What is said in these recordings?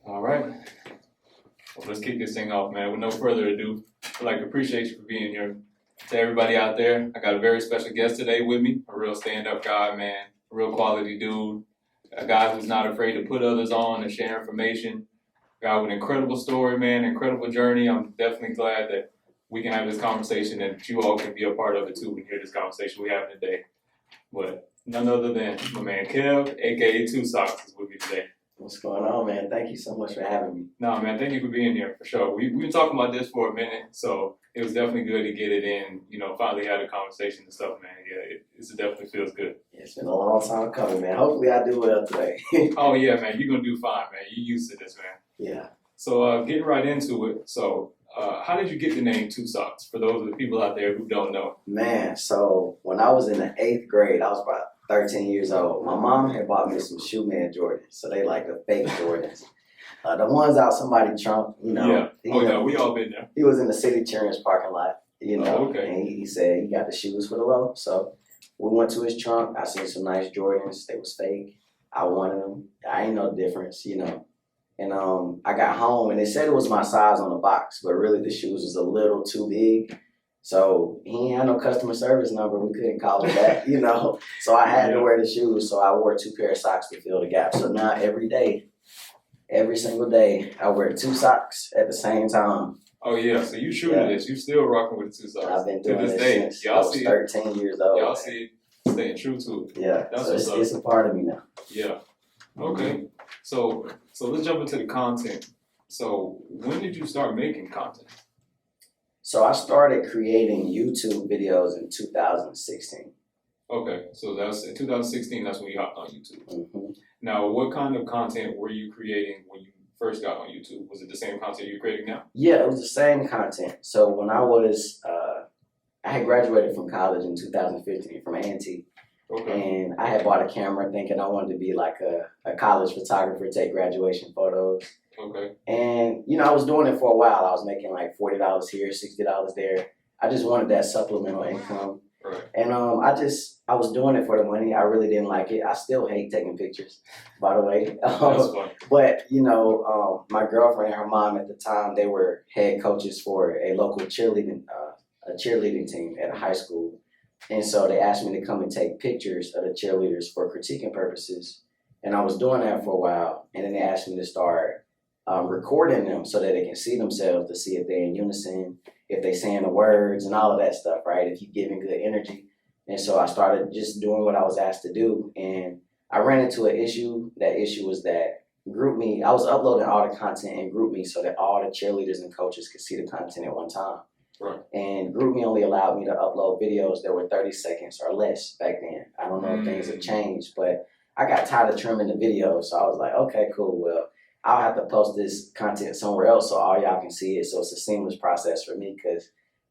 All right. Well, let's kick this thing off, man. With no further ado, I'd like to appreciate you for being here. To everybody out there, I got a very special guest today with me, a real stand-up guy, man, a real quality dude, a guy who's not afraid to put others on and share information, a guy with an incredible story, man, incredible journey. I'm definitely glad that we can have this conversation and that you all can be a part of it too and hear this conversation we have today. But none other than my man Kev, aka Sockz, is with me today. What's going on, man? Thank you so much for having me. No, man, thank you for being here, for sure. We've been talking about this for a minute, so it was definitely good to get it in, finally had a conversation and stuff, man. Yeah, it definitely feels good. Yeah, it's been a long time coming, man. Hopefully I do well today. Oh, yeah, man, you're going to do fine, man. You're used to this, man. Yeah. So getting right into it, so how did you get the name Sockz, for those of the people out there who don't know? Man, so when I was in the 8th grade, I was about 13 years old. My mom had bought me some Shoeman Jordans, so they like the fake Jordans. The ones out somebody's trunk, Yeah. We all been there. He was in the city insurance parking lot, Oh, okay. and he said he got the shoes for the low. So we went to his trunk. I seen some nice Jordans. They was fake. I wanted them. I ain't know the difference, And I got home, and they said it was my size on the box, but really the shoes was a little too big. So he ain't had no customer service number. We couldn't call him back, So I had to wear the shoes. So I wore 2 pair of socks to fill the gap. So now every single day, I wear 2 socks at the same time. Oh, yeah. So you true to this. You still rocking with the 2 socks. I've been doing to this this day. since Y'all I was see 13 years old. Y'all see it staying true to it. Yeah, That's so it's a part of me now. Yeah. Okay. So let's jump into the content. So when did you start making content? So I started creating YouTube videos in 2016. Okay, so that's in 2016. That's when you hopped on YouTube. Mm-hmm. Now, what kind of content were you creating when you first got on YouTube? Was it the same content you're creating now? Yeah, it was the same content. So when I was, I had graduated from college in 2015 from A&T. Okay. And I had bought a camera thinking I wanted to be like a college photographer, take graduation photos. Okay. And, I was doing it for a while. I was making like $40 here, $60 there. I just wanted that supplemental income. Right. And I was doing it for the money. I really didn't like it. I still hate taking pictures, by the way. That's fun. But, my girlfriend and her mom at the time, they were head coaches for a local cheerleading team at a high school. And so they asked me to come and take pictures of the cheerleaders for critiquing purposes. And I was doing that for a while. And then they asked me to start recording them so that they can see themselves, to see if they're in unison, if they're saying the words and all of that stuff, right? If you're giving good energy. And so I started just doing what I was asked to do. And I ran into an issue. That issue was that GroupMe, I was uploading all the content in GroupMe so that all the cheerleaders and coaches could see the content at one time. Right. And GroupMe only allowed me to upload videos that were 30 seconds or less back then. I don't know if things have changed, but I got tired of trimming the videos. So I was like, okay, cool. Well, I'll have to post this content somewhere else so all y'all can see it. So it's a seamless process for me because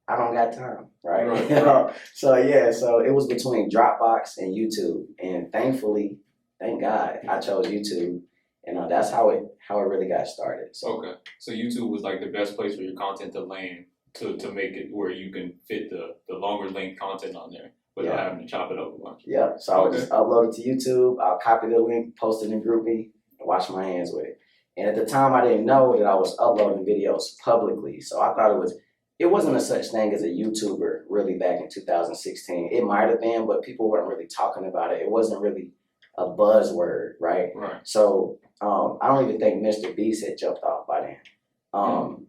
I don't got time, right? So it was between Dropbox and YouTube. And thankfully, thank God, I chose YouTube. And that's how it really got started. So. Okay. So YouTube was like the best place for your content to land. To make it where you can fit the longer length content on there without having to chop it up a bunch. Yeah, so I would just upload it to YouTube, I'll copy the link, post it in GroupMe, and wash my hands with it. And at the time, I didn't know that I was uploading videos publicly, so I thought it wasn't a such thing as a YouTuber really back in 2016. It might have been, but people weren't really talking about it. It wasn't really a buzzword, right? Right. So I don't even think Mr. Beast had jumped off by then.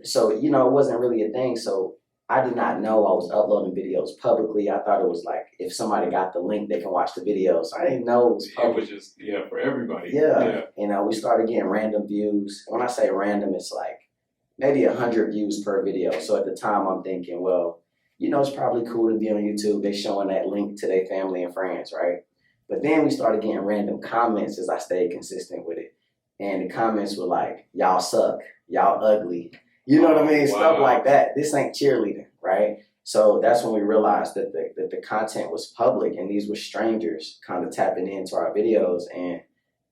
So, it wasn't really a thing. So I did not know I was uploading videos publicly. I thought it was like, if somebody got the link, they can watch the videos. So I didn't know it was public. It was just, for everybody. Yeah. We started getting random views. When I say random, it's like maybe 100 views per video. So at the time I'm thinking, well, it's probably cool to be on YouTube. They're showing that link to their family and friends, right? But then we started getting random comments as I stayed consistent with it. And the comments were like, y'all suck, y'all ugly. You know what I mean? Wow. Stuff like that. This ain't cheerleading, right? So that's when we realized that the content was public and these were strangers kind of tapping into our videos, and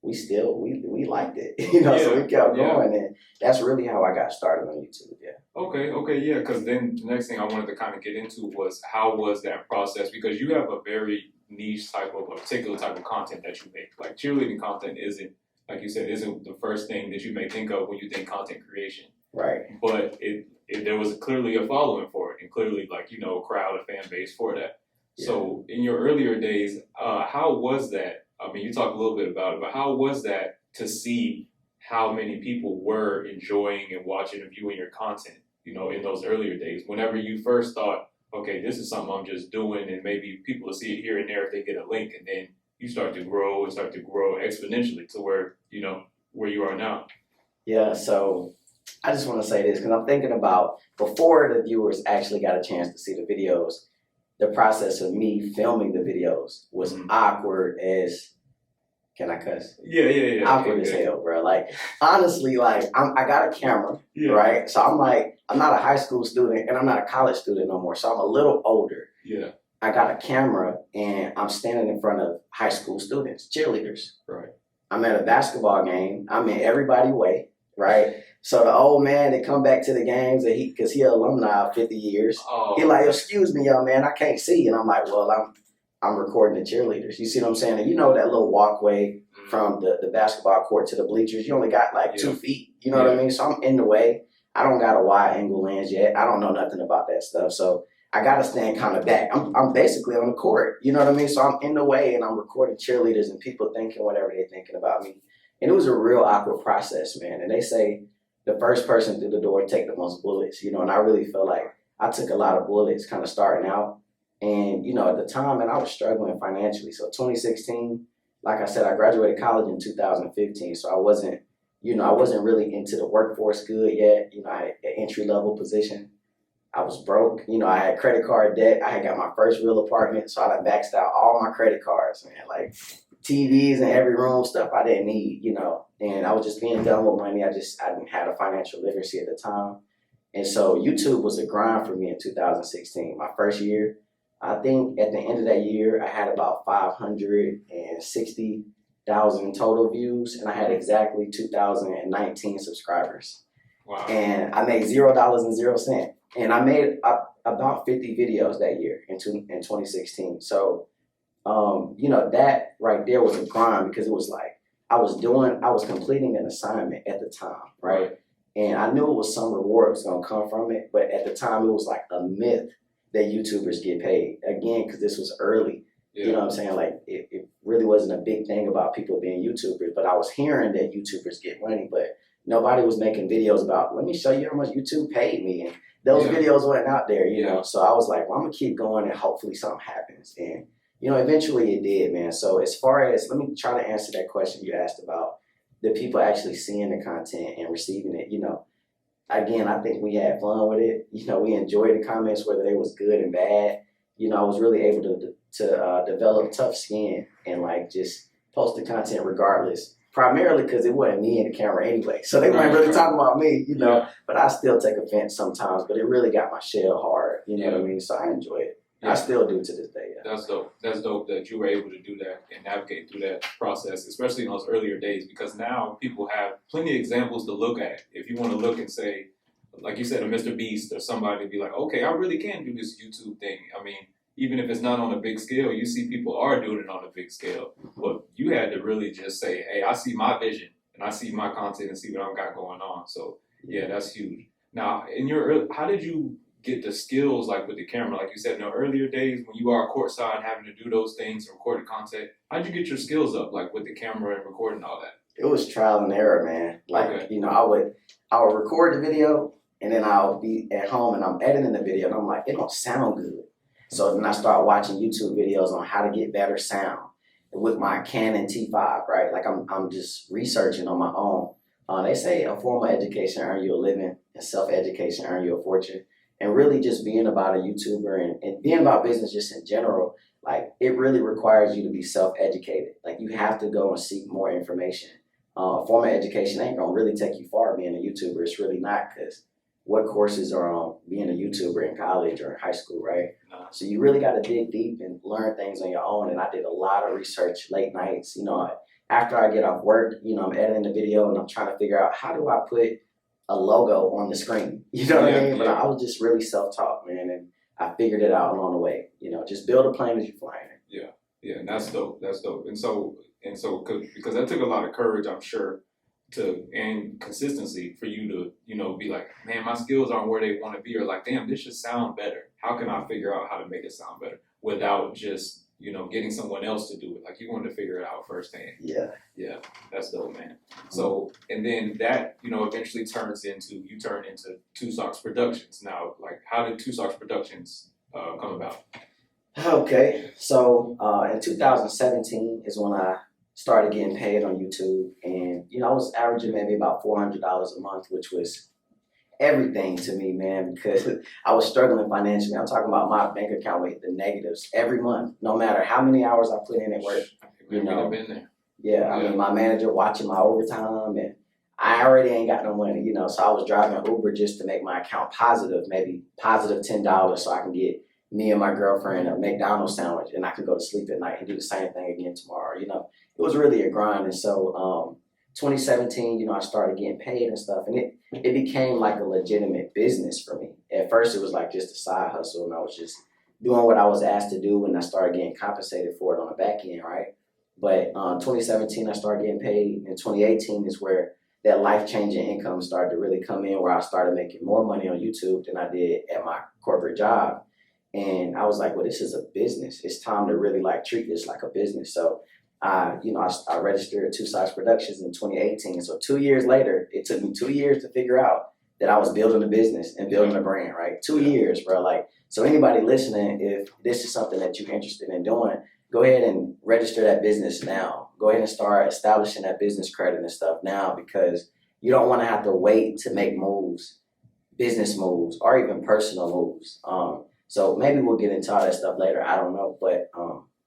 we liked it, so we kept going, and that's really how I got started on YouTube, Okay, because then the next thing I wanted to kind of get into was how was that process, because you have a very niche type of, a particular type of content that you make. Like cheerleading content isn't like you said, isn't the first thing that you may think of when you think content creation. Right. But there was clearly a following for it, and clearly, like, a crowd, a fan base for that. Yeah. So in your earlier days, how was that? I mean, you talked a little bit about it, but how was that to see how many people were enjoying and watching and viewing your content, in those earlier days? Whenever you first thought, okay, this is something I'm just doing, and maybe people will see it here and there if they get a link, and then you start to grow exponentially to where, where you are now. Yeah, so I just want to say this because I'm thinking about before the viewers actually got a chance to see the videos, the process of me filming the videos was awkward as, can I cuss? Yeah. Awkward as hell, bro. Like, honestly, like, I got a camera, right? So I'm like, I'm not a high school student and I'm not a college student no more. So I'm a little older. Yeah. I got a camera and I'm standing in front of high school students, cheerleaders. Right. I'm at a basketball game. I'm in everybody way, right? So the old man that come back to the games, and because he alumni of 50 years, he like, excuse me, young man, I can't see. And I'm like, well, I'm recording the cheerleaders. You see what I'm saying? And that little walkway from the basketball court to the bleachers, you only got like 2 feet. You know what I mean? So I'm in the way. I don't got a wide angle lens yet. I don't know nothing about that stuff. So I got to stand kind of back. I'm basically on the court. You know what I mean? So I'm in the way and I'm recording cheerleaders and people thinking whatever they're thinking about me. And it was a real awkward process, man. And they say the first person through the door take the most bullets, and I really feel like I took a lot of bullets kind of starting out. And, at the time, man, I was struggling financially. So 2016, like I said, I graduated college in 2015. So I wasn't really into the workforce good yet. I had an entry-level position. I was broke. I had credit card debt. I had got my first real apartment. So I had maxed out all my credit cards, man, like TVs in every room, stuff I didn't need, and I was just being done with money. I didn't have a financial literacy at the time. And so YouTube was a grind for me in 2016, my first year. I think at the end of that year, I had about 560,000 total views, and I had exactly 2,019 subscribers. Wow. And I made $0.00. And I made about 50 videos that year in 2016. So, that right there was a grind because it was like I was completing an assignment at the time, right? And I knew it was some reward was going to come from it. But at the time, it was like a myth that YouTubers get paid. Again, because this was early. Yeah. You know what I'm saying? Like, it really wasn't a big thing about people being YouTubers. But I was hearing that YouTubers get money, but nobody was making videos about, let me show you how much YouTube paid me. And those videos weren't out there, you know? So I was like, well, I'm going to keep going and hopefully something happens. And, eventually it did, man. So as far as, let me try to answer that question you asked about the people actually seeing the content and receiving it, Again, I think we had fun with it. We enjoyed the comments, whether they was good and bad. I was really able to develop tough skin and like just post the content regardless. Primarily because it wasn't me in the camera anyway. So they weren't really talking about me, But I still take offense sometimes, but it really got my shell hard. You know what I mean? So I enjoy it. Yeah. I still do to this day. Yeah. That's dope. That's dope that you were able to do that and navigate through that process, especially in those earlier days, because now people have plenty of examples to look at. If you want to look and say, like you said, a Mr. Beast or somebody to be like, okay, I really can do this YouTube thing. I mean, even if it's not on a big scale, you see people are doing it on a big scale. But you had to really just say, hey, I see my vision and I see my content and see what I've got going on. So yeah, that's huge. Now, how did you get the skills like with the camera? Like you said, in the earlier days when you are courtside having to do those things, recording content, how'd you get your skills up like with the camera and recording all that? It was trial and error, man. Like, I would record the video and then I'll be at home and I'm editing the video and I'm like, it don't sound good. So then I start watching YouTube videos on how to get better sound with my Canon T5, right? Like I'm just researching on my own. They say a formal education earn you a living and self-education earn you a fortune. And really just being about a YouTuber and being about business just in general, like it really requires you to be self-educated. Like you have to go and seek more information. Formal education ain't gonna really take you far being a YouTuber. It's really not, because what courses are on being a YouTuber in college or in high school, right? So you really got to dig deep and learn things on your own. And I did a lot of research late nights. After I get off work, I'm editing the video and I'm trying to figure out how do I put a logo on the screen. You know what I mean? But I was just really self-taught, man, and I figured it out along the way. Just build a plane as you're flying it. Yeah, and that's dope. That's dope. And so And so, because that took a lot of courage, I'm sure, and consistency for you to, be like, man, my skills aren't where they want to be, or like, damn, this should sound better. How can I figure out how to make it sound better without just, getting someone else to do it? Like, you wanted to figure it out firsthand. Yeah. Yeah, that's dope, man. So, and then that, eventually you turn into Sockz Productions. Now, like, how did Sockz Productions come about? Okay, so in 2017 is when I started getting paid on YouTube, and I was averaging maybe about $400 a month, which was everything to me, man, because I was struggling financially. I'm talking about my bank account with the negatives every month, no matter how many hours I put in at work. I've been there. Yeah, I mean, my manager watching my overtime, and I already ain't got no money, so I was driving Uber just to make my account positive, maybe positive $10, so I can get me and my girlfriend a McDonald's sandwich, and I could go to sleep at night and do the same thing again tomorrow. It was really a grind. And so 2017, I started getting paid and stuff, and it became like a legitimate business for me. At first, it was like just a side hustle, and I was just doing what I was asked to do, and I started getting compensated for it on the back end, right? But 2017, I started getting paid. In 2018 is where that life-changing income started to really come in, where I started making more money on YouTube than I did at my corporate job. And I was like, well, this is a business. It's time to really like treat this like a business. So, I registered to Sockz Productions in 2018. So 2 years later, it took me 2 years to figure out that I was building a business and building a brand, right? 2 years, bro. Like, so anybody listening, if this is something that you're interested in doing, go ahead and register that business now. Go ahead and start establishing that business credit and stuff now, because you don't want to have to wait to make moves, business moves, or even personal moves. So maybe we'll get into all that stuff later. I don't know. But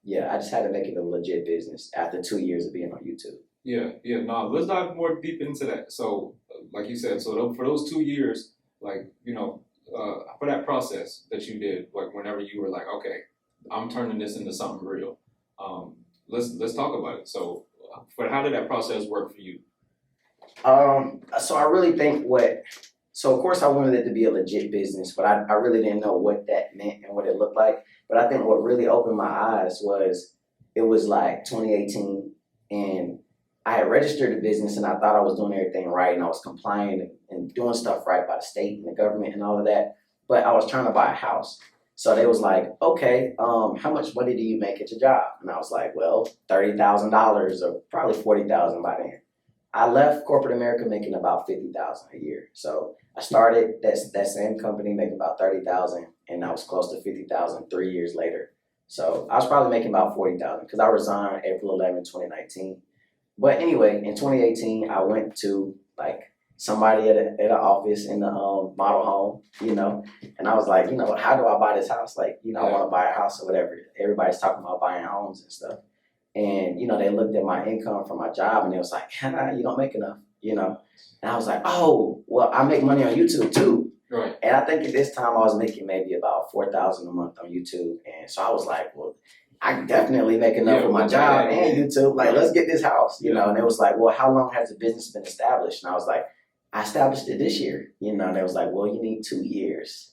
yeah, I just had to make it a legit business after 2 years of being on YouTube. Yeah. No, let's dive more deep into that. So, like you said, so for those 2 years, like, for that process that you did, like whenever you were like, okay, I'm turning this into something real. Let's talk about it. So, but how did that process work for you? So I really think so of course I wanted it to be a legit business, but I really didn't know what that meant and what it looked like. But I think what really opened my eyes it was like 2018, and I had registered a business, and I thought I was doing everything right, and I was complying and doing stuff right by the state and the government and all of that. But I was trying to buy a house. So they was like, okay, how much money do you make at your job? And I was like, well, $30,000 or probably $40,000 by then. I left corporate America making about $50,000 a year. So I started that same company making about $30,000, and I was close to $50,000 3 years later. So I was probably making about $40,000 because I resigned April 11, 2019. But anyway, in 2018, I went to like somebody at an office in the model home, and I was like, how do I buy this house? Like, I want to buy a house or whatever. Everybody's talking about buying homes and stuff. And, they looked at my income from my job, and they was like, you don't make enough, And I was like, oh, well, I make money on YouTube too. Right. And I think at this time I was making maybe about $4,000 a month on YouTube. And so I was like, well, I can definitely make enough with my job and YouTube. Like, let's get this house, And it was like, well, how long has the business been established? And I was like, I established it this year, And they was like, well, you need 2 years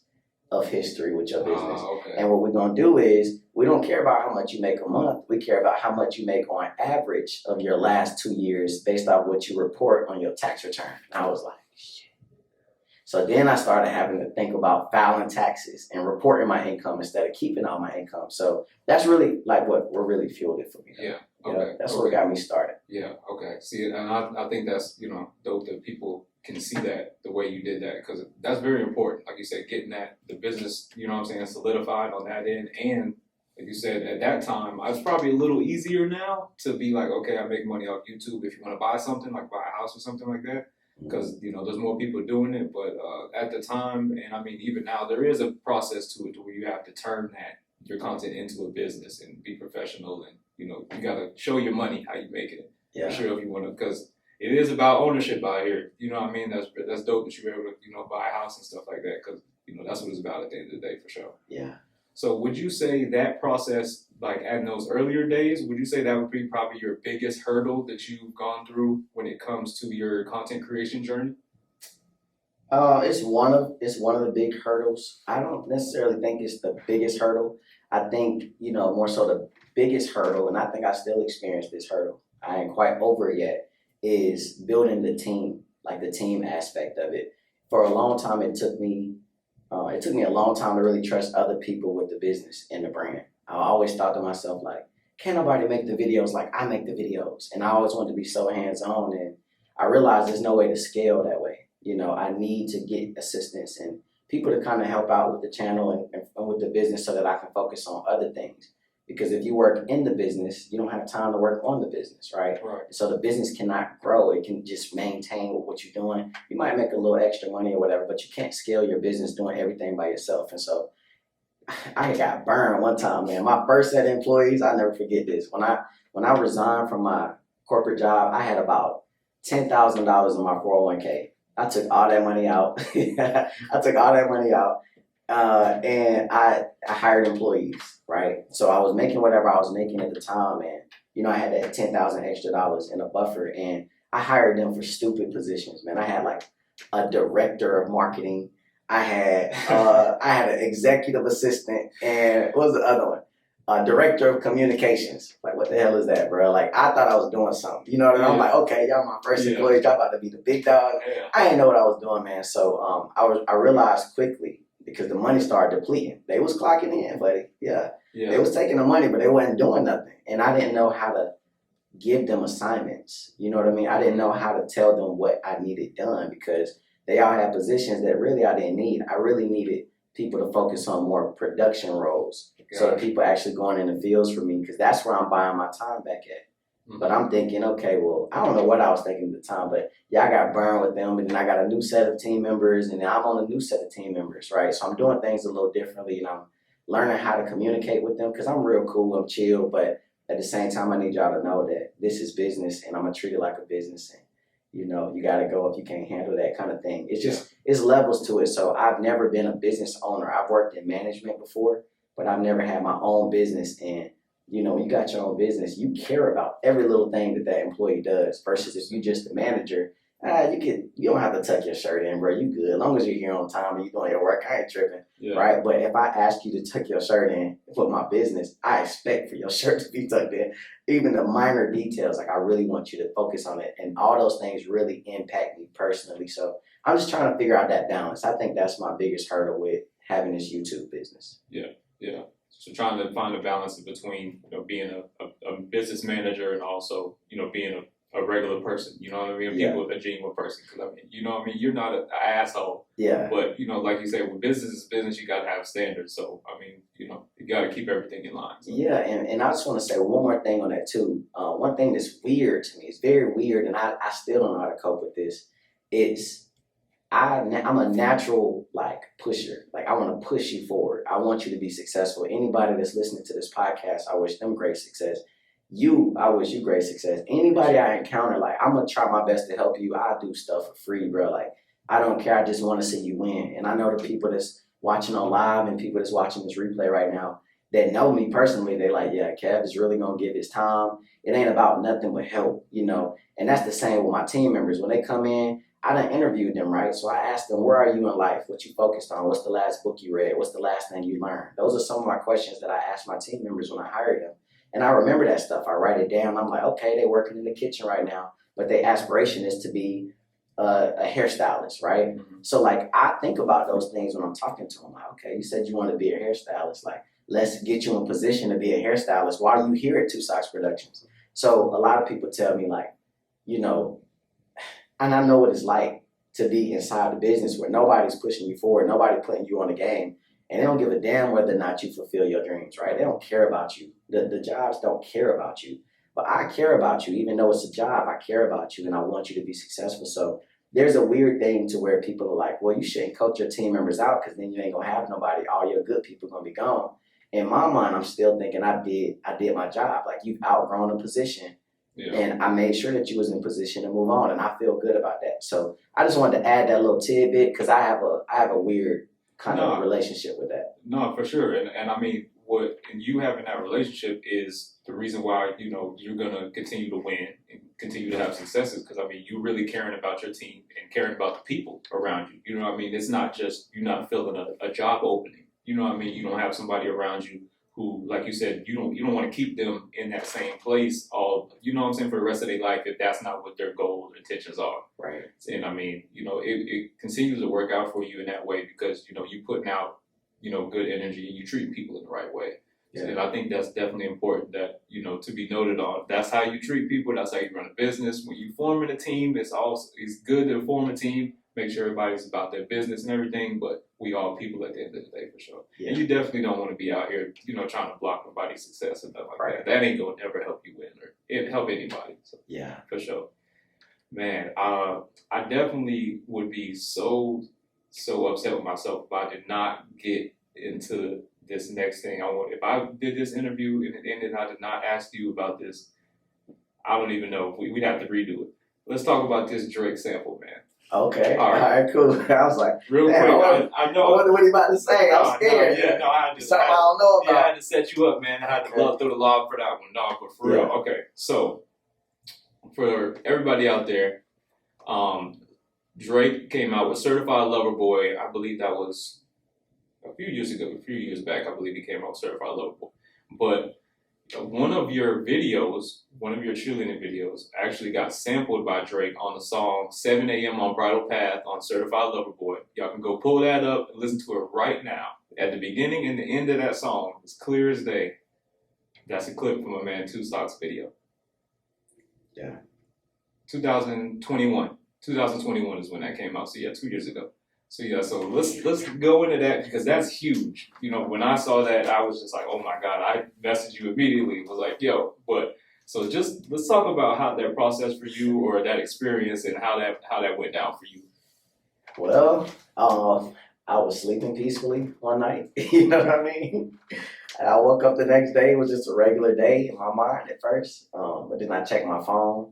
of history with your business. Okay. And what we're going to do is, we don't care about how much you make a month. We care about how much you make on average of your last 2 years based off what you report on your tax return. And I was like, shit. So then I started having to think about filing taxes and reporting my income instead of keeping all my income. So that's really like what really fueled it for me. Yeah. Okay. That's what got me started. Yeah. Okay. See, and I think that's, dope that people can see that the way you did that, because that's very important. Like you said, getting the business, solidified on that end. And like you said, at that time, it's probably a little easier now to be like, okay, I make money off YouTube. If you want to buy something, like buy a house or something like that, because, there's more people doing it. But at the time, and I mean, even now, there is a process to it to where you have to turn your content into a business and be professional. And, you got to show your money how you make it. Yeah. For sure, if you want to, because it is about ownership out here. You know what I mean? That's dope that you were able to, buy a house and stuff like that, because, that's what it's about at the end of the day, for sure. Yeah. So would you say that process, like in those earlier days, would you say that would be probably your biggest hurdle that you've gone through when it comes to your content creation journey? It's one of the big hurdles. I don't necessarily think it's the biggest hurdle. I think, more so the biggest hurdle, and I think I still experience this hurdle, I ain't quite over it yet, is building the team, like the team aspect of it. For a long time, it took me a long time to really trust other people with the business and the brand. I always thought to myself, like, can't nobody make the videos like I make the videos. And I always wanted to be so hands-on. And I realized there's no way to scale that way. You know, I need to get assistance and people to kind of help out with the channel and with the business so that I can focus on other things. Because if you work in the business, you don't have time to work on the business, right? Right. So the business cannot grow. It can just maintain what you're doing. You might make a little extra money or whatever, but you can't scale your business doing everything by yourself. And so I got burned one time, man. My first set of employees, I'll never forget this. When I resigned from my corporate job, I had about $10,000 in my 401k. I took all that money out. And I hired employees, right? So I was making whatever I was making at the time, and you know I had that $10,000 extra in a buffer, and I hired them for stupid positions, man. I had like a director of marketing. I had an executive assistant, and what was the other one? A director of communications. Like, what the hell is that, bro? Like, I thought I was doing something. You know what I mean? I'm like, okay, y'all my first employees. Y'all about to be the big dog. Yeah. I didn't know what I was doing, man. So I realized quickly because the money started depleting. They was clocking in, buddy. Yeah. They was taking the money, but they wasn't doing nothing. And I didn't know how to give them assignments. You know what I mean? I didn't know how to tell them what I needed done because they all had positions that really I didn't need. I really needed people to focus on more production roles. So the people actually going in the fields for me, because that's where I'm buying my time back at. Mm-hmm. But I'm thinking, okay, well, I don't know what I was thinking at the time, but yeah, I got burned with them, and then I got a new set of team members, and then I'm on a new set of team members, right? So I'm doing things a little differently, and I'm learning how to communicate with them, because I'm real cool, I'm chill, but at the same time, I need y'all to know that this is business, and I'm going to treat it like a business, and you know, you got to go if you can't handle that kind of thing. It's just, it's levels to it. So I've never been a business owner. I've worked in management before, but I've never had my own business. And, you know, when you got your own business, you care about every little thing that that employee does versus if you just the manager, you don't have to tuck your shirt in, bro. You good. As long as you're here on time and you're doing your work, I ain't tripping, right? But if I ask you to tuck your shirt in with my business, I expect for your shirt to be tucked in. Even the minor details, like I really want you to focus on it. And all those things really impact me personally. So I'm just trying to figure out that balance. I think that's my biggest hurdle with having this YouTube business. Yeah. So trying to find a balance between, you know, being a business manager and also, you know, being a regular person, you know what I mean? People, a genuine person. Because, I mean, you know what I mean? You're not an asshole. Yeah. But, you know, like you say, with business is business, you got to have standards. So, I mean, you know, you got to keep everything in line. So. Yeah, and I just want to say one more thing on that, too. One thing that's weird to me, it's very weird, and I still don't know how to cope with this, is I'm a natural, like, pusher. Like, I want to push you forward. I want you to be successful. Anybody that's listening to this podcast, I wish them great success. I wish you great success. Anybody I encounter, like, I'm going to try my best to help you. I do stuff for free, bro. Like, I don't care. I just want to see you win. And I know the people that's watching on live and people that's watching this replay right now that know me personally, they like, yeah, Kev is really going to give his time. It ain't about nothing but help, you know. And that's the same with my team members. When they come in, I done interviewed them, right? So I asked them, where are you in life? What you focused on? What's the last book you read? What's the last thing you learned? Those are some of my questions that I asked my team members when I hired them. And I remember that stuff. I write it down. I'm like, okay, they're working in the kitchen right now, but their aspiration is to be a hairstylist, right? Mm-hmm. So, like, I think about those things when I'm talking to them. Like, okay, you said you want to be a hairstylist. Like, let's get you in position to be a hairstylist while you here at Sockz Productions. So a lot of people tell me, like, you know, and I know what it's like to be inside the business where nobody's pushing you forward, nobody putting you on the game. And they don't give a damn whether or not you fulfill your dreams, right? They don't care about you. The jobs don't care about you. But I care about you. Even though it's a job, I care about you and I want you to be successful. So there's a weird thing to where people are like, well, you shouldn't coach your team members out because then you ain't going to have nobody. All your good people are going to be gone. In my mind, I'm still thinking I did my job. Like, you've outgrown a position. Yeah. And I made sure that you was in position to move on. And I feel good about that. So I just wanted to add that little tidbit because I have a weird kind of relationship with that. No, for sure. And I mean, and you having that relationship is the reason why, you know, you're going to continue to win and continue to have successes. Because, I mean, you're really caring about your team and caring about the people around you. You know what I mean? It's not just, you're not filling a job opening. You know what I mean? You don't have somebody around you who, like you said, you don't want to keep them in that same place all, you know what I'm saying, for the rest of their life if that's not what their goals or intentions are. Right. And I mean, it continues to work out for you in that way because, you putting out, good energy and you treat people in the right way. Yeah. And I think that's definitely important that, to be noted on. That's how you treat people. That's how you run a business. When you forming a team, it's good to form a team, make sure everybody's about their business and everything, but we all people at the end of the day for sure. Yeah. And you definitely don't want to be out here, trying to block nobody's success and stuff like that. That ain't going to ever help you win or help anybody. So, yeah. For sure. Man, I definitely would be so upset with myself if I did not get into this next thing. If I did this interview and it ended, I did not ask you about this. I don't even know. We'd have to redo it. Let's talk about this Drake sample, man. Okay. All right, cool. I was like, real quick. I know. I wonder what he's about to say. I'm scared. I had to. Something I don't know about. Yeah, I had to set you up, man. I had to love through the log for that one, dog. But for real, okay. So, for everybody out there, Drake came out with Certified Lover Boy. I believe that was a few years back. I believe he came out with Certified Lover Boy. But one of your cheerleading videos, actually got sampled by Drake on the song 7 a.m. on Bridal Path on Certified Lover Boy. Y'all can go pull that up and listen to it right now. At the beginning and the end of that song, it's clear as day. That's a clip from a man 2 Sockz video. Yeah. 2021. 2021 is when that came out. So yeah, 2 years ago. So yeah, so let's go into that because that's huge. When I saw that, I was just like, oh my God, I messaged you immediately. Was like, yo, but so just let's talk about how that process for you or that experience and how that went down for you. Well, I was sleeping peacefully one night. You know what I mean? And I woke up the next day. It was just a regular day in my mind at first. But then I checked my phone,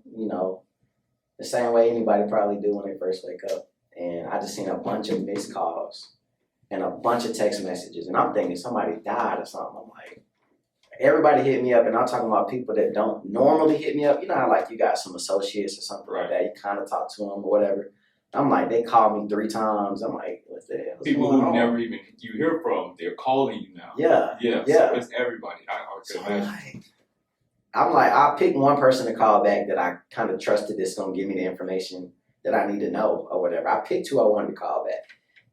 the same way anybody probably do when they first wake up. And I just seen a bunch of missed calls and a bunch of text messages. And I'm thinking somebody died or something. I'm like, everybody hit me up. And I'm talking about people that don't normally hit me up. You know how like you got some associates or something like that. You kind of talk to them or whatever. I'm like, they called me 3 times. I'm like, what's the hell? People who never even you hear from, they're calling you now. Yeah. So it's everybody. I could imagine. I'm like, I picked one person to call back that I kind of trusted that's going to give me the information that I need to know or whatever. I picked who I wanted to call back.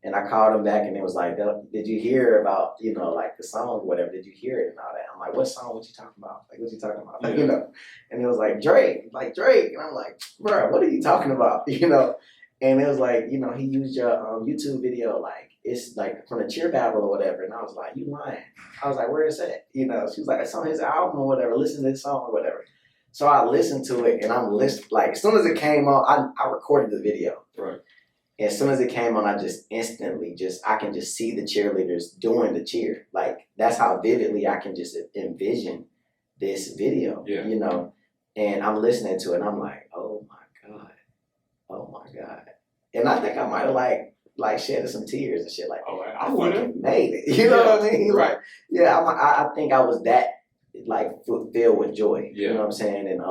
And I called him back and it was like, did you hear about, like the song or whatever? Did you hear it and all that? I'm like, what song? What you talking about? Like, what you talking about? Like, And it was like, Drake. And I'm like, bro, what are you talking about? And it was like, he used your YouTube video, like, it's like from a cheer battle or whatever. And I was like, you lying. I was like, where is that? She was like, it's on his album or whatever. Listen to this song or whatever. So I listened to it and I'm like, as soon as it came on, I recorded the video. Right. And as soon as it came on, I just instantly I can just see the cheerleaders doing the cheer. Like, that's how vividly I can just envision this video, And I'm listening to it and I'm like, oh my God. And I think I might have like shedded some tears and shit. Like, oh, I fucking made it. You know what I mean? Right. Like, I think I was that like filled with joy. Yeah. You know what I'm saying? And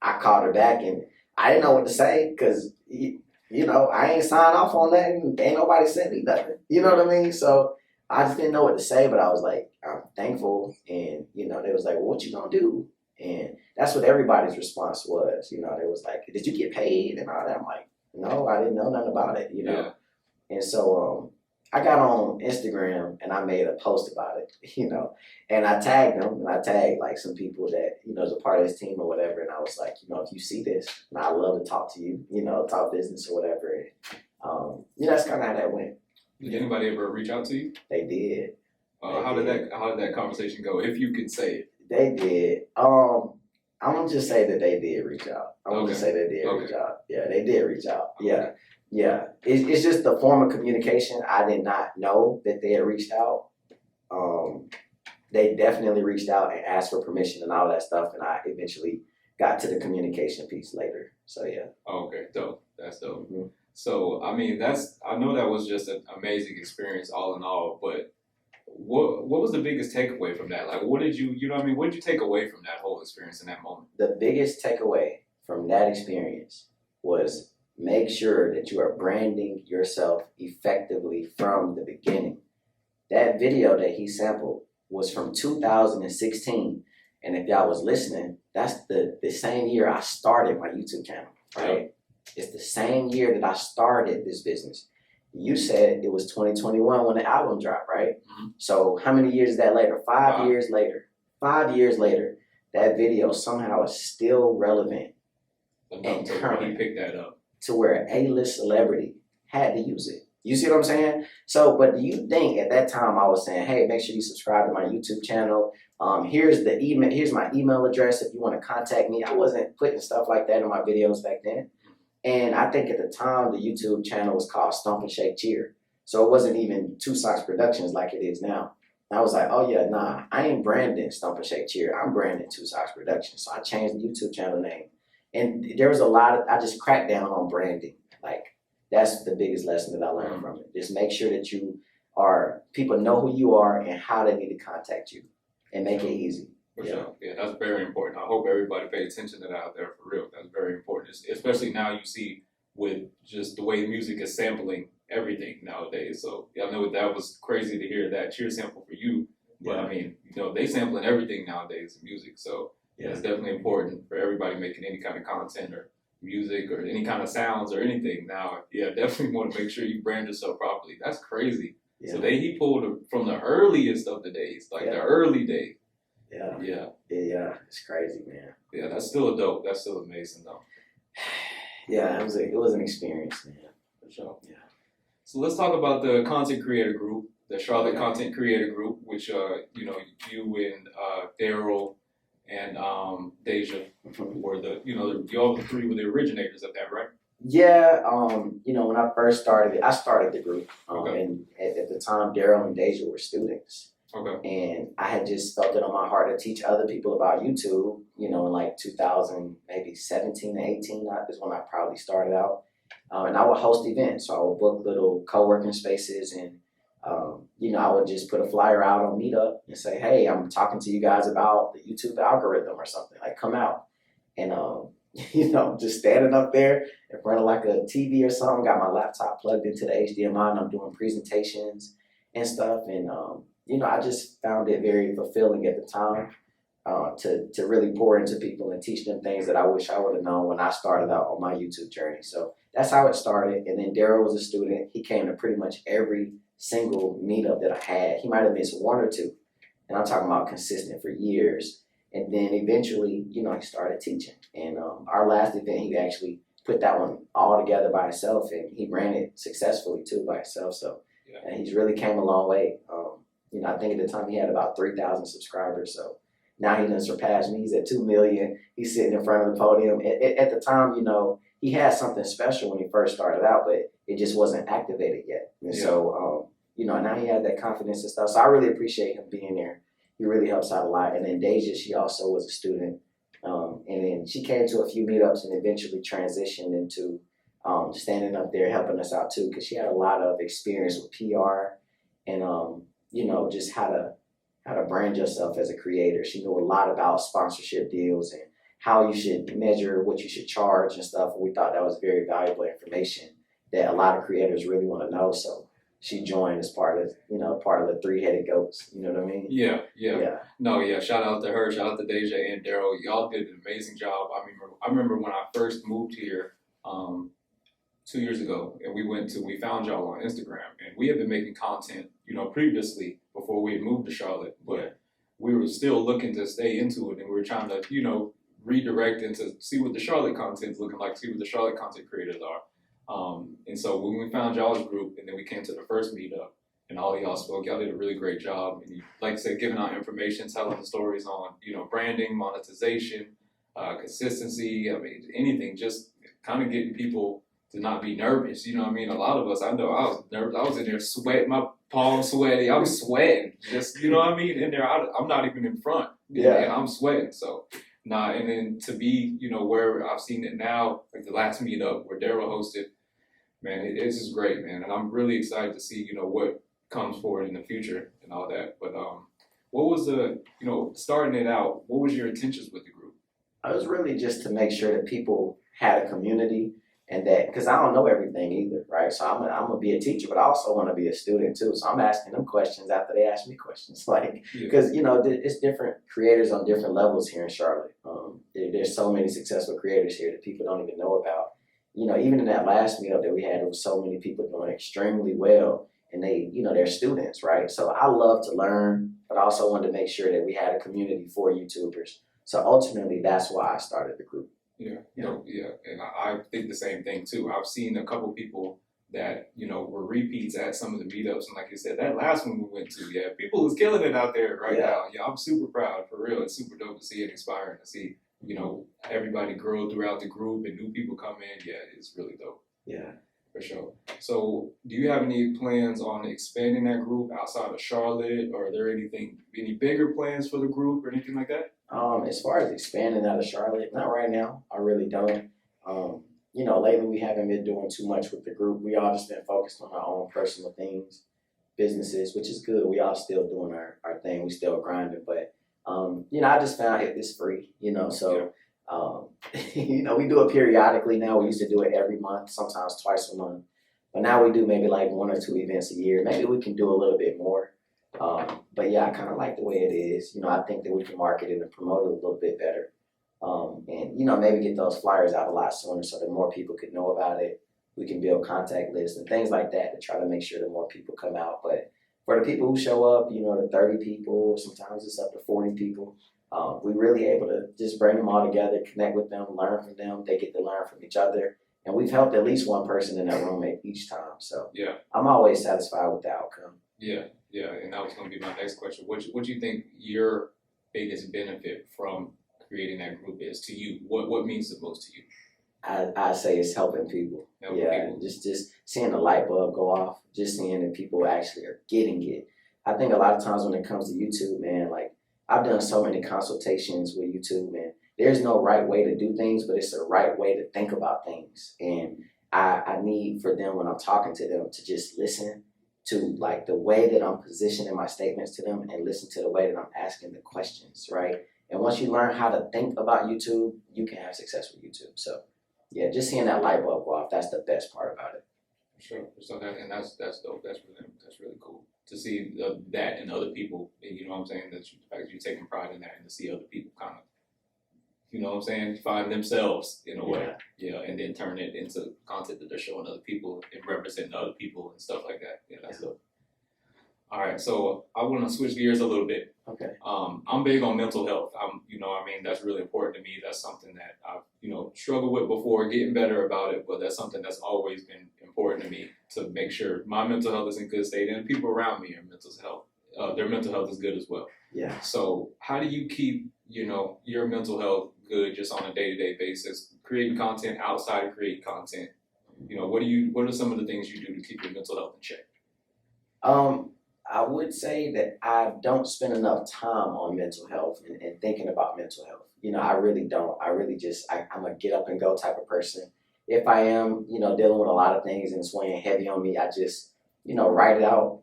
I called her back and I didn't know what to say because I ain't signed off on that and ain't nobody sent me nothing. You know what I mean? So I just didn't know what to say, but I was like, I'm thankful. And, they was like, well, what you gonna do? And that's what everybody's response was. They was like, did you get paid and all that? I'm like, no, I didn't know nothing about it, Yeah. And so I got on Instagram and I made a post about it, and I tagged them and I tagged like some people that, is a part of this team or whatever. And I was like, if you see this, and I'd love to talk to you, talk business or whatever. And, that's kind of how that went. Did anybody ever reach out to you? They did. How did that conversation go? If you could say it. They did. I'm gonna just say that they did reach out. I'm gonna say they did reach out. Yeah, they did reach out. Yeah. Yeah, it's just the form of communication. I did not know that they had reached out. They definitely reached out and asked for permission and all that stuff, and I eventually got to the communication piece later. So yeah. Okay, dope. That's dope. Mm-hmm. So I mean, I know that was just an amazing experience all in all. But what was the biggest takeaway from that? Like, what did you what did you take away from that whole experience in that moment? The biggest takeaway from that experience was, make sure that you are branding yourself effectively from the beginning. That video that he sampled was from 2016. And if y'all was listening, that's the same year I started my YouTube channel, right? It's the same year that I started this business. You said it was 2021 when the album dropped, right? Mm-hmm. So how many years is that later? 5 years later. 5 years later, that video somehow is still relevant and current. He picked that up. To where an A-list celebrity had to use it. You see what I'm saying? So, but do you think at that time I was saying, hey, make sure you subscribe to my YouTube channel. Here's the email. Here's my email address if you want to contact me. I wasn't putting stuff like that in my videos back then. And I think at the time the YouTube channel was called Stomp and Shake Cheer. So it wasn't even Sockz Productions like it is now. And I was like, oh yeah, nah, I ain't branding Stomp and Shake Cheer. I'm branding Sockz Productions. So I changed the YouTube channel name. And there was a lot of, I just cracked down on branding. Like, that's the biggest lesson that I learned from it. Just make sure that people know who you are and how they need to contact you and make it easy. For sure. Yeah, that's very important. I hope everybody pays attention to that out there for real. That's very important, especially now you see with just the way music is sampling everything nowadays. So yeah, I know that was crazy to hear that cheer sample for you, but I mean, they sampling everything nowadays in music. So yeah, it's definitely important for everybody making any kind of content or music or any kind of sounds or anything. Now, yeah, definitely want to make sure you brand yourself properly. That's crazy. Yeah. So he pulled from the earliest of the days, like the early days. Yeah, it's crazy, man. Yeah, that's still dope. That's still amazing, though. Yeah, it was an experience, man. For sure. Yeah. So let's talk about the content creator group, the Charlotte Content Creator Group, which you and Daryl and Deja were y'all the three were the originators of that, right? Yeah, when I first started I started the group, and at the time, Daryl and Deja were students. Okay. And I had just felt it on my heart to teach other people about YouTube, in like 2000, maybe 17 to 18 is when I probably started out. And I would host events. So I would book little co-working spaces and, I would just put a flyer out on Meetup and say, hey, I'm talking to you guys about the YouTube algorithm or something. Like, come out. And, just standing up there in front of like a TV or something, got my laptop plugged into the HDMI and I'm doing presentations and stuff. And, I just found it very fulfilling at the time to really pour into people and teach them things that I wish I would have known when I started out on my YouTube journey. So that's how it started. And then Daryl was a student. He came to pretty much every single meetup that I had. He might have missed one or two. And I'm talking about consistent for years. And then eventually, he started teaching. And our last event, he actually put that one all together by himself. And he ran it successfully, too, by himself. So and he's really came a long way. I think at the time he had about 3,000 subscribers. So now he done surpassed me. He's at 2 million. He's sitting in front of the podium. At the time, he had something special when he first started out, but it just wasn't activated yet. And so, now he has that confidence and stuff. So I really appreciate him being there. He really helps out a lot. And then Deja, she also was a student. And then she came to a few meetups and eventually transitioned into standing up there helping us out too, because she had a lot of experience with PR and just how to brand yourself as a creator. She knew a lot about sponsorship deals and how you should measure what you should charge and stuff. And we thought that was very valuable information that a lot of creators really want to know. So she joined as part of the three-headed goats. You know what I mean? Yeah. No, yeah. Shout out to her. Shout out to Deja and Daryl. Y'all did an amazing job. I remember when I first moved here 2 years ago, and we found y'all on Instagram, and we had been making content, previously before we had moved to Charlotte, but we were still looking to stay into it, and we were trying to, redirect into see what the Charlotte content's looking like, see what the Charlotte content creators are. And so when we found y'all's group, and then we came to the first meetup, and all of y'all spoke, y'all did a really great job, and you, like I said, giving out information, telling the stories on, branding, monetization, consistency, anything, just kind of getting people to not be nervous. A lot of us, I know I was nervous. I was in there sweating, my palms sweaty. I was sweating. Just, in there, I'm not even in front. And I'm sweating. So, and then to be, where I've seen it now, like the last meetup where Daryl hosted, man, it's just great, man. And I'm really excited to see, what comes forward in the future and all that. But what was starting it out, what was your intentions with the group? It was really just to make sure that people had a community And that, because I don't know everything either, right? So I'm gonna be a teacher, but I also want to be a student too. So I'm asking them questions after they ask me questions, like, because it's different creators on different levels here in Charlotte. There's so many successful creators here that people don't even know about. Even in that last meetup that we had, there was so many people doing extremely well, and they're students, right? So I love to learn, but I also wanted to make sure that we had a community for YouTubers. So ultimately, that's why I started the group. And I think the same thing too. I've seen a couple people that were repeats at some of the meetups, and like you said, that last one we went to, people was killing it out there right now. I'm super proud, for real. It's super dope to see and inspiring to see everybody grow throughout the group and new people come in. It's really dope. For sure. So do you have any plans on expanding that group outside of Charlotte, or are there any bigger plans for the group or anything like that? As far as expanding out of Charlotte, not right now. I really don't. Lately we haven't been doing too much with the group. We all just been focused on our own personal things, businesses, which is good. We all still doing our thing. We still grinding, but I just found it's free. We do it periodically now. We used to do it every month, sometimes twice a month, but now we do maybe like 1 or 2 events a year. Maybe we can do a little bit more. But I kind of like the way it is. I think that we can market it and promote it a little bit better. And maybe get those flyers out a lot sooner so that more people could know about it. We can build contact lists and things like that to try to make sure that more people come out. But for the people who show up, the 30 people, sometimes it's up to 40 people, we really able to just bring them all together, connect with them, learn from them. They get to learn from each other. And we've helped at least one person in that room each time. So I'm always satisfied with the outcome. And that was going to be my next question. What do you think your biggest benefit from creating that group is to you? What means the most to you? I say it's helping people. People. Just seeing the light bulb go off, just seeing that people actually are getting it. I think a lot of times when it comes to YouTube, man, like I've done so many consultations with YouTube, and there's no right way to do things, but it's the right way to think about things. And I need for them, when I'm talking to them, to just listen to like the way that I'm positioning my statements to them, and listen to the way that I'm asking the questions, right? And once you learn how to think about YouTube, you can have success with YouTube. So just seeing that light bulb go off, that's the best part about it. For sure. So that's dope. That's really cool to see that in other people. You know what I'm saying? The fact that you're taking pride in that, and to see other people kind of, find themselves in a way. And then turn it into content that they're showing other people and representing other people and stuff like that. That's dope. All right, so I want to switch gears a little bit. Okay. I'm big on mental health. That's really important to me. That's something that I've, struggled with before, getting better about it, but that's something that's always been important to me, to make sure my mental health is in good state and people around me are their mental health is good as well. So how do you keep, your mental health good just on a day-to-day basis, creating content outside of creating content? What are some of the things you do to keep your mental health in check? I would say that I don't spend enough time on mental health and thinking about mental health. I really don't. I really I'm a get up and go type of person. If I am, dealing with a lot of things and it's weighing heavy on me, I just, write it out,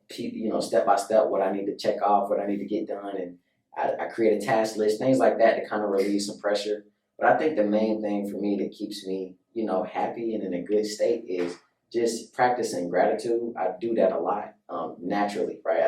step by step, what I need to check off, what I need to get done. And I create a task list, things like that to kind of relieve some pressure. But I think the main thing for me that keeps me, happy and in a good state is just practicing gratitude. I do that a lot, naturally, right?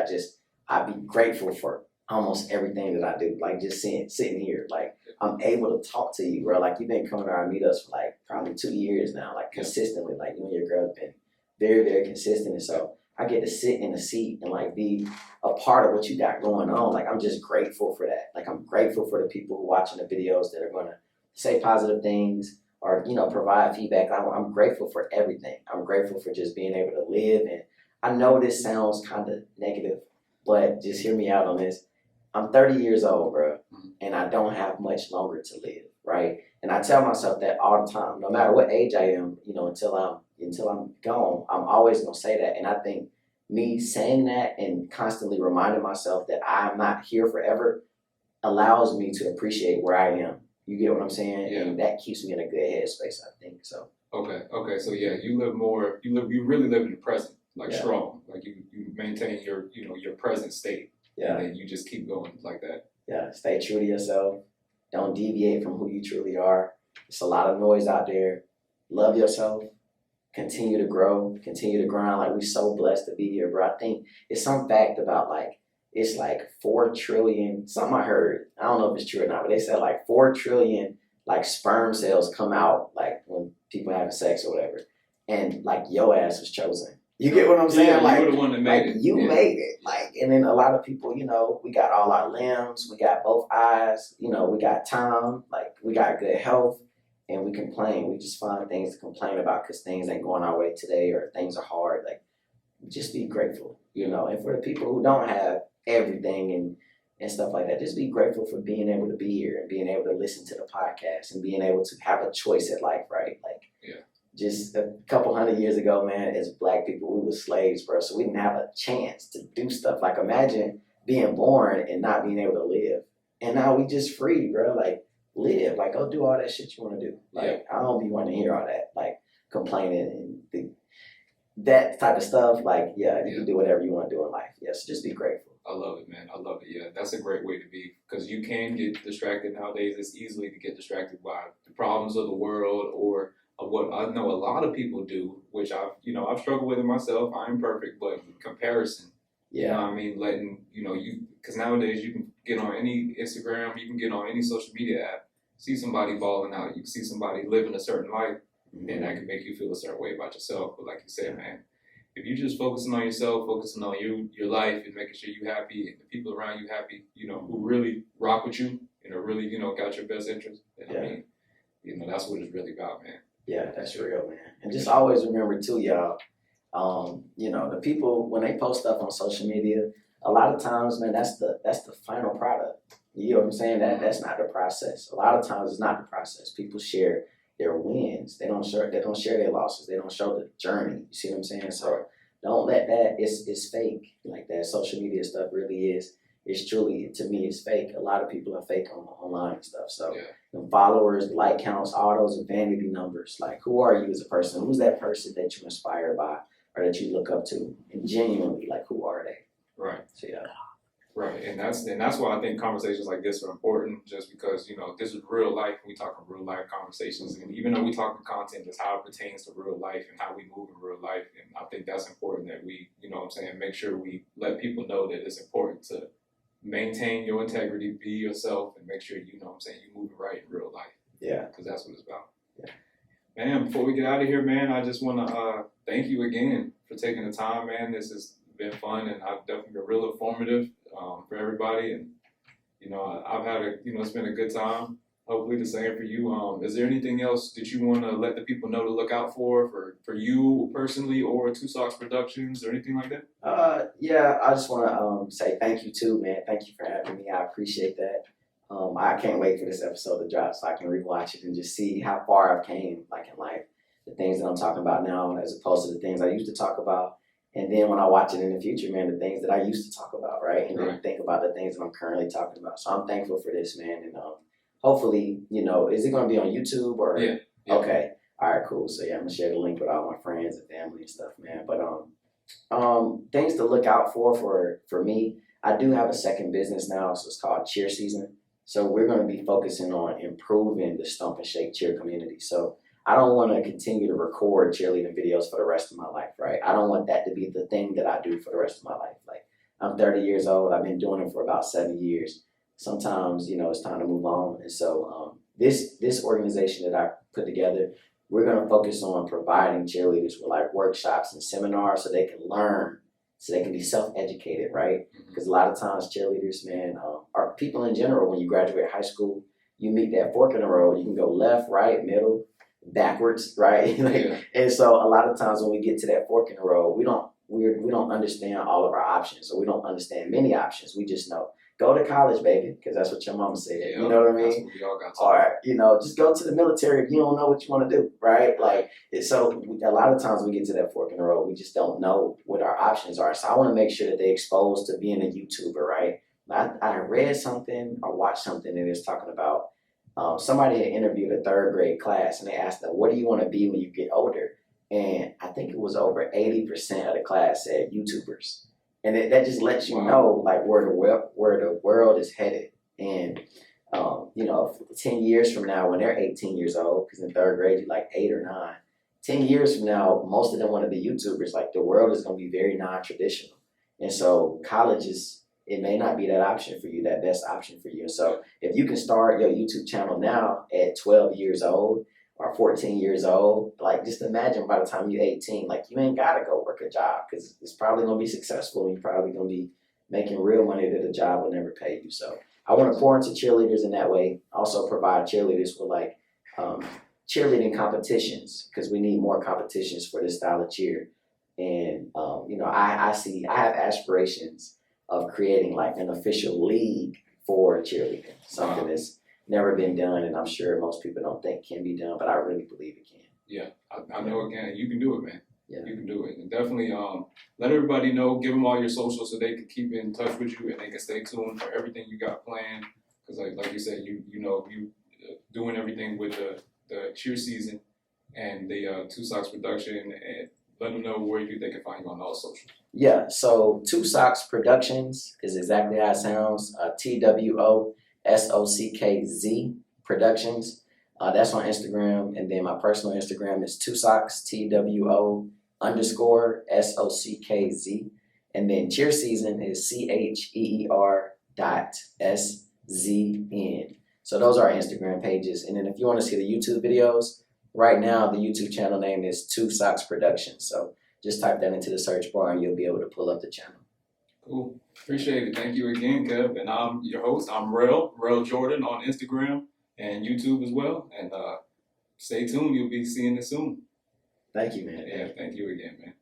I be grateful for almost everything that I do. Like just sitting here, like I'm able to talk to you, bro. Like you've been coming to our meetups for like probably 2 years now, like consistently. Like you and your girl have been very, very consistent. And so I get to sit in the seat and like be a part of what you got going on. Like I'm just grateful for that. Like I'm grateful for the people who watching the videos that are gonna say positive things, or provide feedback. I'm grateful for everything. I'm grateful for just being able to live. And I know this sounds kind of negative, but just hear me out on this. I'm 30 years old, bro, and I don't have much longer to live, right? And I tell myself that all the time, no matter what age I am, until I'm gone, I'm always gonna say that. And I think me saying that and constantly reminding myself that I'm not here forever allows me to appreciate where I am. You get what I'm saying? And that keeps me in a good headspace, I think. So. Okay. So you really live in the present, like strong. Like you maintain your present state. And then you just keep going like that. Stay true to yourself. Don't deviate from who you truly are. There's a lot of noise out there. love yourself, continue to grow, continue to grind. Like, we so blessed to be here, bro. I think it's some fact about like, it's like 4 trillion, something I heard, I don't know if it's true or not, but they said like 4 trillion like sperm cells come out like when people having sex or whatever. And like your ass was chosen. You get what I'm saying? Yeah, like, you were the one that made it. You made it. Like, and then a lot of people, you know, we got all our limbs, we got both eyes, you know, we got time, like we got good health, and we complain. We just find things to complain about because things ain't going our way today or things are hard. Like, just be grateful, you know. And for the people who don't have everything and stuff like that, just be grateful for being able to be here and being able to listen to the podcast and being able to have a choice at life, right? Like, just a couple hundred years ago, man, as black people, we were slaves, bro. So we didn't have a chance to do stuff. Like, imagine being born and not being able to live. And now we just free, bro. Like, live. Like, go do all that shit you want to do. Like, I don't be wanting to hear all that, like, complaining and that type of stuff. Like, you can do whatever you want to do in life. Yeah, so just be grateful. I love it, man. I love it. Yeah, that's a great way to be, because you can get distracted nowadays. It's easily to get distracted by the problems of the world or what I know a lot of people do, which I've struggled with it myself. I'm perfect, but comparison. Yeah. You know what I mean? Letting, because nowadays you can get on any Instagram, you can get on any social media app, see somebody balling out, you can see somebody living a certain life, and that can make you feel a certain way about yourself. But like you said, man, if you're just focusing on yourself, focusing on your life and making sure you're happy and the people around you happy, who really rock with you and are really, got your best interest, then that's what it's really about, man. Yeah, that's real, man. And just always remember too, y'all, the people, when they post stuff on social media, a lot of times, man, that's the final product. You know what I'm saying? That's not the process. A lot of times it's not the process. People share their wins. They don't share their losses. They don't show the journey. You see what I'm saying? So don't let that, it's fake. Like, that social media stuff really is. It's truly, to me, it's fake. A lot of people are fake online and stuff. So the followers, like counts, all those are vanity numbers. Like, who are you as a person? Who's that person that you inspire by or that you look up to? And genuinely, like, who are they? Right. So Right, and that's why I think conversations like this are important. Just because this is real life. We talking real life conversations, and even though we talking content, it's how it pertains to real life and how we move in real life. And I think that's important that we, make sure we let people know that it's important to maintain your integrity, be yourself, and make sure you're moving right in real life. Yeah, because that's what it's about. Yeah, man. Before we get out of here, man, I just want to thank you again for taking the time, man. This has been fun, and I've definitely been real informative for everybody, and I've had it's been a good time. Hopefully the same for you. Is there anything else that you want to let the people know to look out for you personally, or to Sockz Productions, or anything like that? I just want to say thank you too, man. Thank you for having me. I appreciate that. I can't wait for this episode to drop so I can rewatch it and just see how far I've came, like, in life, the things that I'm talking about now as opposed to the things I used to talk about. And then when I watch it in the future, man, the things that I used to talk about, right? And then think about the things that I'm currently talking about. So I'm thankful for this, man. And hopefully, is it going to be on YouTube or? Yeah. Okay. All right, cool. So I'm going to share the link with all my friends and family and stuff, man. But things to look out for me. I do have a second business now, so it's called Cheer Season. So we're going to be focusing on improving the Stomp and Shake cheer community. So I don't want to continue to record cheerleading videos for the rest of my life, right? I don't want that to be the thing that I do for the rest of my life. Like, I'm 30 years old. I've been doing it for about 7 years. Sometimes, it's time to move on. And so this organization that I put together, we're going to focus on providing cheerleaders with, like, workshops and seminars so they can learn, so they can be self-educated, right? Because a lot of times cheerleaders, man, or people in general, when you graduate high school, you meet that fork in the road. You can go left, right, middle, backwards, right? And so a lot of times when we get to that fork in the road, we don't understand all of our options, or we don't understand many options. We just know, go to college, baby, because that's what your mama said. Yeah, you know what I mean? That's what we all got to. Or just go to the military if you don't know what you want to do, right? Like, so a lot of times we get to that fork in the road, we just don't know what our options are. So I want to make sure that they're exposed to being a YouTuber, right? I read something or watched something that is talking about. Somebody had interviewed a 3rd grade class, and they asked them, what do you want to be when you get older? And I think it was over 80% of the class said YouTubers. And that just lets you know, like, where the world is headed. And, 10 years from now, when they're 18 years old, because in 3rd grade, you're like 8 or 9, 10 years from now, most of them want to be YouTubers. Like, the world is going to be very non-traditional. And so college it may not be that option for you, that best option for you. And so if you can start your YouTube channel now at 12 years old or 14 years old, like, just imagine by the time you're 18, like, you ain't got to go work a job because it's probably going to be successful and you're probably going to be making real money that the job will never pay you. So I want to pour into cheerleaders in that way. Also provide cheerleaders with like cheerleading competitions, because we need more competitions for this style of cheer. And you know, I have aspirations of creating like an official league for cheerleading, something that's never been done, and I'm sure most people don't think can be done, but I really believe it can. Yeah, I know it can. You can do it, man. Yeah. You can do it. And definitely let everybody know, give them all your socials so they can keep in touch with you and they can stay tuned for everything you got planned. Because like you said, you know, you doing everything with the cheer season and the Sockz production, and let them know where they can find you on all socials. Yeah, so Sockz Productions is exactly how it sounds. TWOSOCKZ Productions. That's on Instagram, and then my personal Instagram is Sockz TWO_SOCKZ, and then cheer season is CHEER.SZN. So those are our Instagram pages, and then if you want to see the YouTube videos, right now the YouTube channel name is Sockz Productions. So just type that into the search bar and you'll be able to pull up the channel. Cool. Appreciate it. Thank you again, Kev. And I'm your host. I'm Rel Jordan on Instagram and YouTube as well. And stay tuned. You'll be seeing it soon. Thank you, man. Yeah, thank you again, man.